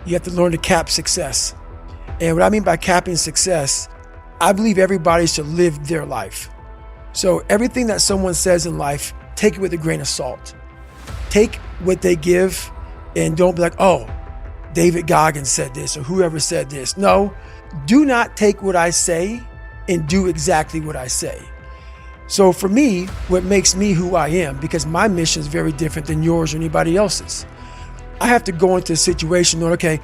You have to learn to cap success. And what I mean by capping success, I believe everybody should live their life. So everything that someone says in life, take it with a grain of salt. Take what they give and don't be like, oh, David Goggins said this or whoever said this. No, do not take what I say and do exactly what I say. So for me, what makes me who I am, because my mission is very different than yours or anybody else's. I have to go into a situation knowing, okay,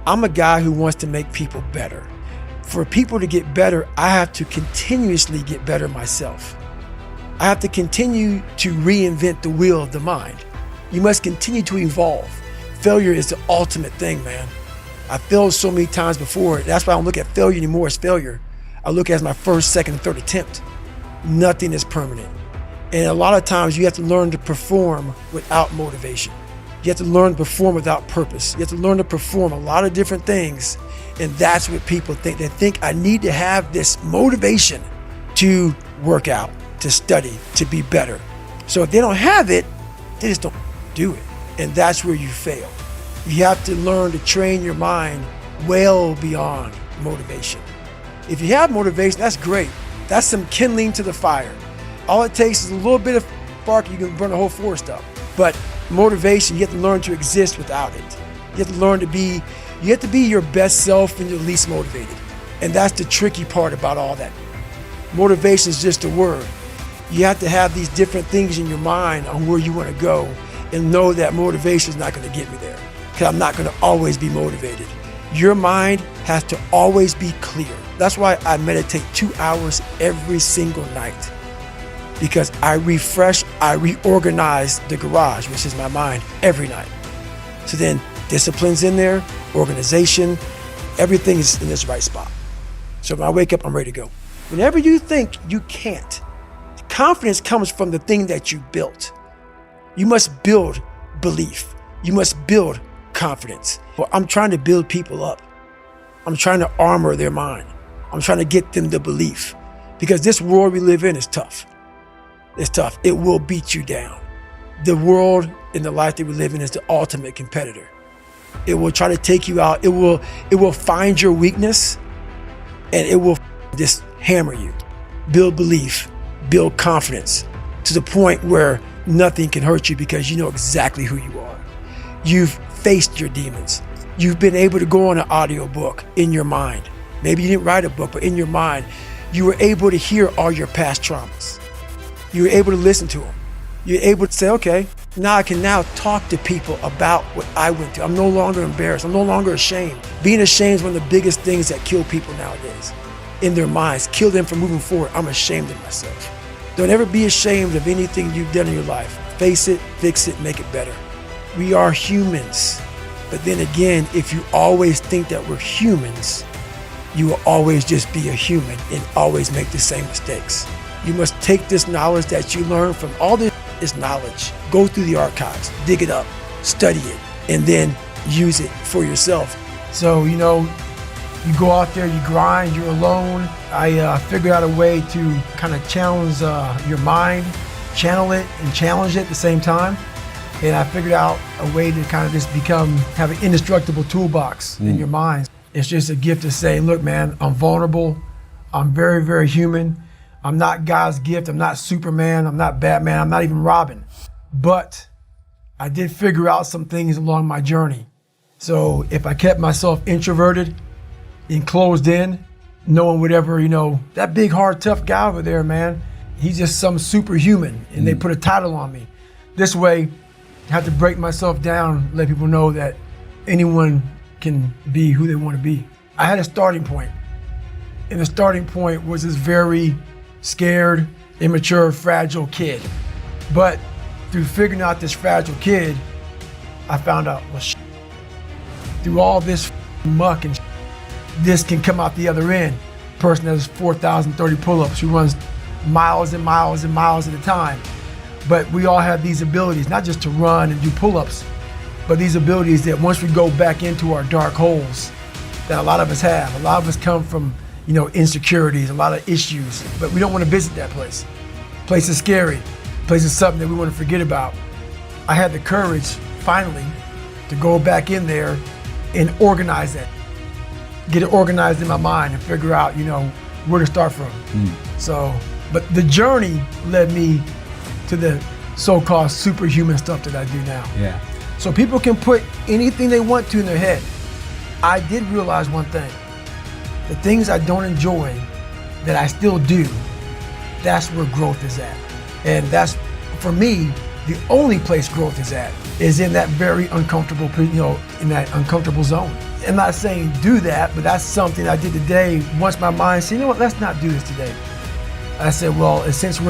I'm a guy who wants to make people better. For people to get better, I have to continuously get better myself. I have to continue to reinvent the wheel of the mind. You must continue to evolve. Failure is the ultimate thing, man. I failed so many times before. That's why I don't look at failure anymore as failure. I look at it as my first, second, and third attempt. Nothing is permanent. And a lot of times you have to learn to perform without motivation. You have to learn to perform without purpose. You have to learn to perform a lot of different things. And that's what people think. They think I need to have this motivation to work out, to study, to be better. So if they don't have it, they just don't do it. And that's where you fail. You have to learn to train your mind well beyond motivation. If you have motivation, that's great. That's some kindling to the fire. All it takes is a little bit of spark, you can burn the whole forest up. But motivation, you have to learn to exist without it. You have to learn to be, you have to be your best self when you're least motivated. And that's the tricky part about all that. Motivation is just a word. You have to have these different things in your mind on where you want to go and know that motivation is not going to get me there, because I'm not going to always be motivated. Your mind has to always be clear. That's why I meditate 2 hours every single night, because I refresh, I reorganize the garage, which is my mind, every night. So then discipline's in there, organization, everything is in this right spot. So when I wake up, I'm ready to go. Whenever you think you can't, confidence comes from the thing that you built. You must build belief. You must build confidence. Well, I'm trying to build people up. I'm trying to armor their mind. I'm trying to get them the belief, because this world we live in is tough. It's tough. It will beat you down. The world and the life that we live in is the ultimate competitor. It will try to take you out. It will find your weakness and it will just hammer you. Build belief, build confidence to the point where nothing can hurt you, because you know exactly who you are. You've faced your demons. You've been able to go on an audiobook in your mind. Maybe you didn't write a book, but in your mind, you were able to hear all your past traumas. You were able to listen to them. You're able to say, okay, now I can now talk to people about what I went through. I'm no longer embarrassed. I'm no longer ashamed. Being ashamed is one of the biggest things that kill people nowadays. In their minds, kill them from moving forward. I'm ashamed of myself. Don't ever be ashamed of anything you've done in your life. Face it, fix it, make it better. We are humans. But then again, if you always think that we're humans, you will always just be a human and always make the same mistakes. You must take this knowledge that you learn from all this knowledge, go through the archives, dig it up, study it, and then use it for yourself. So, you go out there, you grind, you're alone. I figured out a way to kind of challenge your mind, channel it and challenge it at the same time. And I figured out a way to kind of just have an indestructible toolbox in your mind. It's just a gift to say, look, man, I'm vulnerable. I'm very, very human. I'm not God's gift. I'm not Superman. I'm not Batman. I'm not even Robin. But I did figure out some things along my journey. So if I kept myself introverted and closed in, no one would ever, that big, hard, tough guy over there, man, he's just some superhuman, and they put a title on me. This way, I have to break myself down, let people know that anyone can be who they want to be. I had a starting point, and the starting point was this very scared, immature, fragile kid. But through figuring out this fragile kid, I found out, through all this muck and this can come out the other end. Person that has 4,030 pull-ups, who runs miles and miles and miles at a time. But we all have these abilities, not just to run and do pull-ups, but these abilities that once we go back into our dark holes, that a lot of us have. A lot of us come from, insecurities, a lot of issues, but we don't want to visit that place. Place is scary. Place is something that we want to forget about. I had the courage, finally, to go back in there and organize it. Get it organized in my mind and figure out, where to start from. So, but the journey led me to the so-called superhuman stuff that I do now. Yeah. So people can put anything they want to in their head. I did realize one thing. The things I don't enjoy that I still do, that's where growth is at. And that's, for me, the only place growth is at is in that very uncomfortable, in that uncomfortable zone. I'm not saying do that, but that's something I did today. Once my mind said, let's not do this today. I said, well, since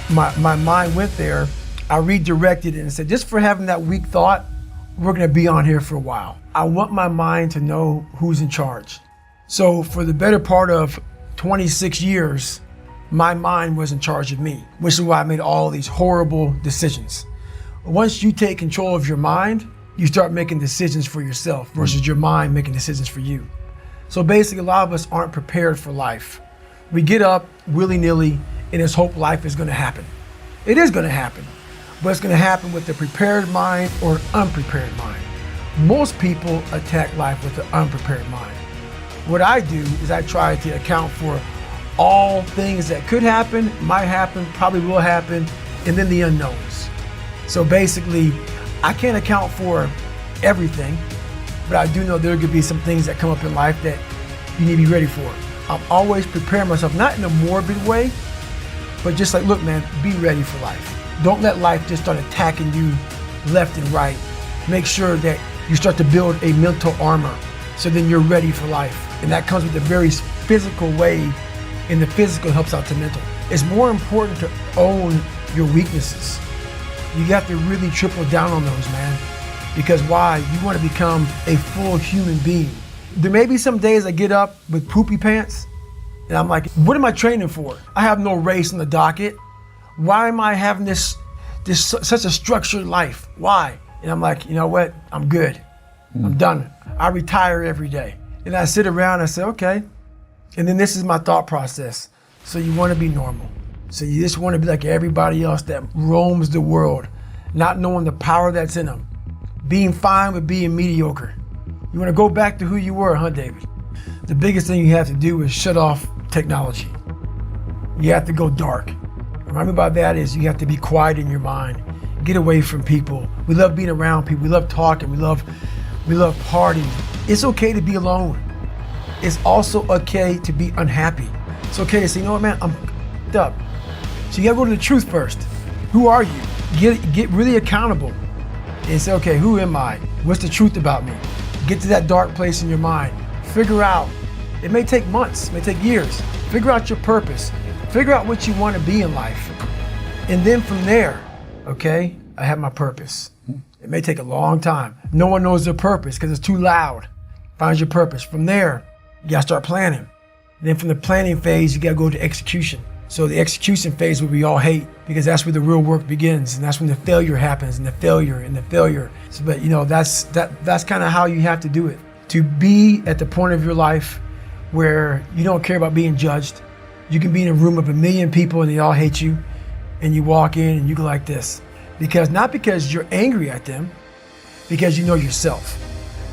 my mind went there, I redirected it and said, just for having that weak thought, we're gonna be on here for a while. I want my mind to know who's in charge. So for the better part of 26 years, my mind was in charge of me, which is why I made all these horrible decisions. Once you take control of your mind, you start making decisions for yourself versus your mind making decisions for you. So basically, a lot of us aren't prepared for life. We get up willy-nilly and just hope life is gonna happen. It is gonna happen, but it's gonna happen with a prepared mind or an unprepared mind. Most people attack life with an unprepared mind. What I do is I try to account for all things that could happen, might happen, probably will happen, and then the unknowns. So basically, I can't account for everything, but I do know there could be some things that come up in life that you need to be ready for. I'm always preparing myself, not in a morbid way, but just like, look, man, be ready for life. Don't let life just start attacking you left and right. Make sure that you start to build a mental armor so then you're ready for life. And that comes with a very physical way, and the physical helps out the mental. It's more important to own your weaknesses. You have to really triple down on those, man. Because why? You want to become a full human being. There may be some days I get up with poopy pants, and I'm like, what am I training for? I have no race on the docket. Why am I having this such a structured life? Why? And I'm like, you know what? I'm good. I'm done. I retire every day. And I sit around and I say, okay. And then this is my thought process. So you want to be normal. So you just want to be like everybody else that roams the world, not knowing the power that's in them. Being fine with being mediocre. You want to go back to who you were, huh, David? The biggest thing you have to do is shut off technology. You have to go dark. What I mean by that is you have to be quiet in your mind. Get away from people. We love being around people. We love talking. We love partying. It's okay to be alone. It's also okay to be unhappy. It's okay to say, you know what, man, I'm f***ed up. So you gotta go to the truth first. Who are you? Get really accountable and say, okay, who am I? What's the truth about me? Get to that dark place in your mind. Figure out. It may take months, it may take years. Figure out your purpose. Figure out what you want to be in life. And then from there, okay, I have my purpose. It may take a long time. No one knows their purpose because it's too loud. Find your purpose. From there, you gotta start planning. Then from the planning phase, you gotta go to execution. So the execution phase, what we all hate, because that's where the real work begins, and that's when the failure happens, and the failure. So, but that's kind of how you have to do it. To be at the point of your life where you don't care about being judged. You can be in a room of 1 million people and they all hate you, and you walk in and you go like this. Not because you're angry at them, because you know yourself,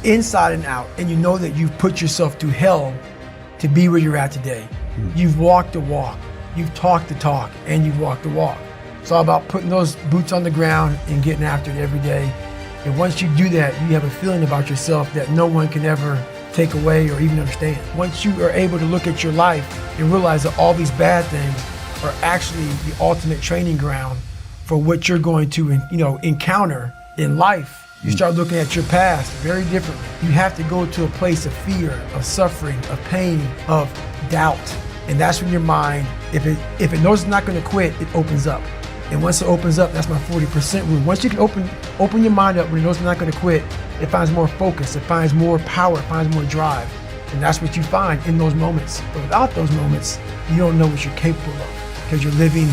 inside and out, and you know that you've put yourself through hell to be where you're at today. You've walked the walk, you've talked the talk, and you've walked the walk. It's all about putting those boots on the ground and getting after it every day. And once you do that, you have a feeling about yourself that no one can ever take away or even understand. Once you are able to look at your life and realize that all these bad things are actually the ultimate training ground for what you're going to, encounter in life, you start looking at your past very differently. You have to go to a place of fear, of suffering, of pain, of doubt. And that's when your mind, if it knows it's not going to quit, it opens up. And once it opens up, that's my 40% rule. Once you can open your mind up when it knows it's not going to quit, it finds more focus, it finds more power, it finds more drive. And that's what you find in those moments. But without those moments, you don't know what you're capable of, because you're living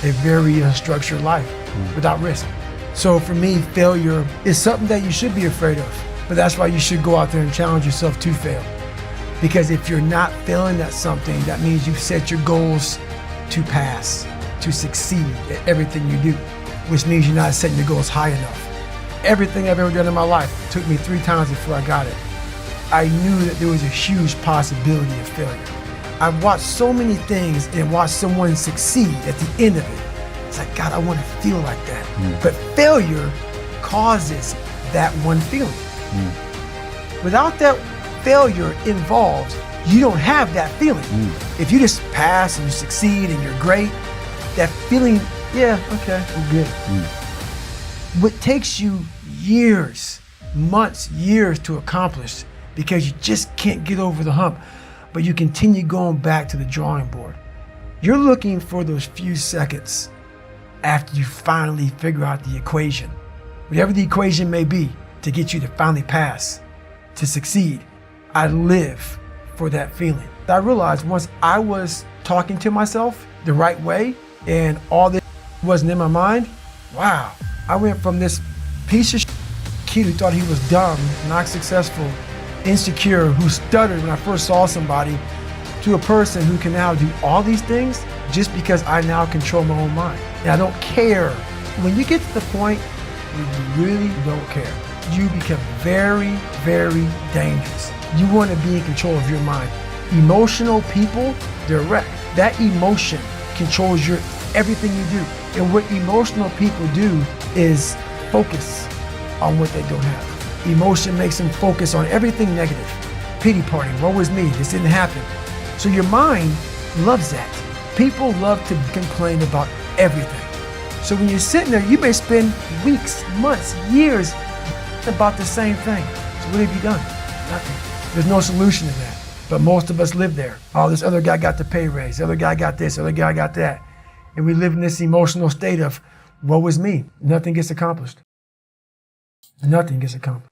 a very structured life without risk. So for me, failure is something that you should be afraid of. But that's why you should go out there and challenge yourself to fail. Because if you're not failing at something, that means you've set your goals to pass, to succeed at everything you do, which means you're not setting your goals high enough. Everything I've ever done in my life took me 3 times before I got it. I knew that there was a huge possibility of failure. I've watched so many things and watched someone succeed at the end of it. It's like, God, I want to feel like that. But failure causes that one feeling. Without that failure involved, you don't have that feeling. If you just pass and you succeed and you're great, that feeling, yeah, okay, I'm good. What takes you years, months, years to accomplish because you just can't get over the hump, but you continue going back to the drawing board. You're looking for those few seconds after you finally figure out the equation, whatever the equation may be, to get you to finally pass, to succeed. I live for that feeling. I realized once I was talking to myself the right way and all this wasn't in my mind, wow, I went from this piece of kid who thought he was dumb, not successful, insecure, who stuttered when I first saw somebody, to a person who can now do all these things just because I now control my own mind. And I don't care. When you get to the point where you really don't care, you become very, very dangerous. You want to be in control of your mind. Emotional people, they're wrecked. That emotion controls your everything you do. And what emotional people do is focus on what they don't have. Emotion makes them focus on everything negative. Pity party, woe is me, this didn't happen. So your mind loves that. People love to complain about everything. So when you're sitting there, you may spend weeks, months, years about the same thing. So what have you done? Nothing. There's no solution to that. But most of us live there. Oh, this other guy got the pay raise, the other guy got this, the other guy got that. And we live in this emotional state of, woe is me. Nothing gets accomplished. Nothing gets accomplished.